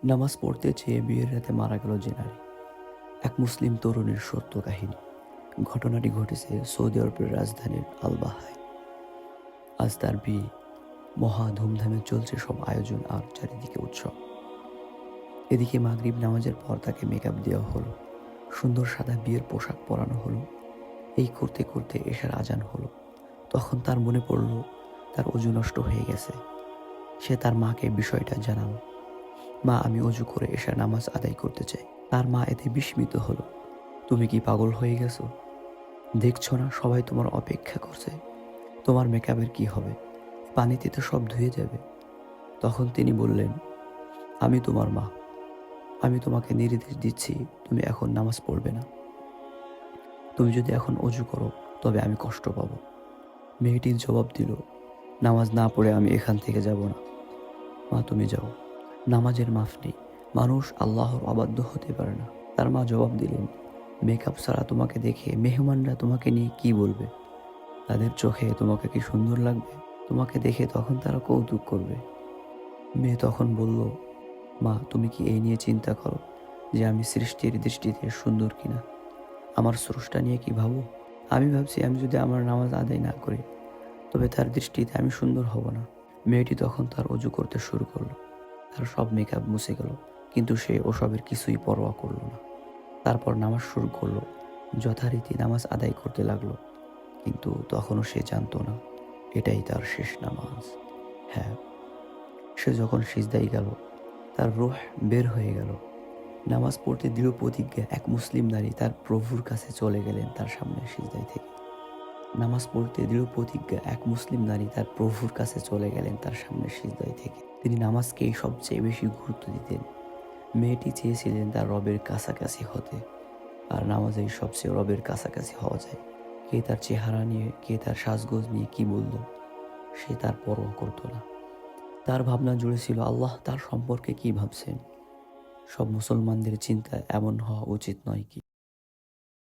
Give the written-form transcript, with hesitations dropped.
নামাজ পড়তে চেয়ে বিয়ের রাতে মারা গেল যে নারী। এক মুসলিম তরুণীর সত্য কাহিনী। ঘটনাটি ঘটেছে সৌদি আরবের রাজধানীর আলবাহায়। আজ তার বিয়ে। মহা ধুমধামে চলছে সব আয়োজন আর চারিদিকে উৎসব। এদিকে মাগরিব নামাজের পর তাকে মেকআপ দেওয়া হলো, সুন্দর সাদা বিয়ের পোশাক পরানো হলো। এই করতে করতে এশার আজান হলো। তখন তার মনে পড়ল তার অজু নষ্ট হয়ে গেছে। সে তার মাকে বিষয়টা জানালো। মা, আমি অজু করে এশার নামাজ আদায় করতে চাই। তার মা এতে বিস্মিত হলো। তুমি কি পাগল হয়ে গেছো? দেখছো না সবাই তোমার অপেক্ষা করছে? তোমার মেকআপের কি হবে? পানিতে তো সব ধুয়ে যাবে। তখন তিনি বললেন, আমি তোমার মা, আমি তোমাকে নির্দেশ দিচ্ছি, তুমি এখন নামাজ পড়বে না। তুমি যদি এখন অজু করো তবে আমি কষ্ট পাবো। মেয়েটির জবাব দিল, নামাজ না পড়ে আমি এখান থেকে যাব না। মা, তুমি যাও, নামাজের মাফ নেই, মানুষ আল্লাহর অবাধ্য হতে পারে না। তার মা জবাব দিলেন, মেকআপ ছাড়া তোমাকে দেখে মেহমানরা তোমাকে নিয়ে কি বলবে? তাদের চোখে তোমাকে কি সুন্দর লাগবে? তোমাকে দেখে তখন তারা কৌতুক করবে। মেয়ে তখন বলল, মা, তুমি কি এই নিয়ে চিন্তা করো যে আমি সৃষ্টির দৃষ্টিতে সুন্দর কিনা? আমার স্রষ্টা নিয়ে কি ভাবো? আমি ভাবছি আমি যদি আমার নামাজ আদায় না করি তবে তার দৃষ্টিতে আমি সুন্দর হব না। মেয়েটি তখন তার অজু করতে শুরু করলো। তার সব মেকআপ মুছে গেল, কিন্তু সে ওসবের কিছুই পরোয়া করলো না। তারপর নামাজ শুরু করলো। যথারীতি নামাজ আদায় করতে লাগলো। কিন্তু তখনও সে জানতো না এটাই তার শেষ নামাজ। হ্যাঁ, সে যখন সিজদায় গেল তার রূহ বের হয়ে গেল। নামাজ পড়তে দৃঢ় প্রতিজ্ঞা এক মুসলিম নারী তার প্রভুর কাছে চলে গেলেন তার সামনে সিজদায় থেকে। নামাজ পড়তে দৃঢ় প্রতিজ্ঞা এক মুসলিম নারী তার প্রভুর কাছে চলে গেলেন তার সামনে সিজদায় থেকে। তিনি নামাজকেই সবচেয়ে বেশি গুরুত্ব দিতেন। মেয়েটি চেয়েছিলেন তার রবের কাছাকাছি হতে, আর নামাজেই সবচেয়ে রবের কাছাকাছি হওয়া যায়। কে তার চেহারা নিয়ে, কে তার সাজগোজ নিয়ে কি বলল, সে তার পরোয়া করত না। তার ভাবনা জুড়ে ছিল আল্লাহ তার সম্পর্কে কি ভাবছেন। সব মুসলমানদের চিন্তা এমন হওয়া উচিত নয় কি?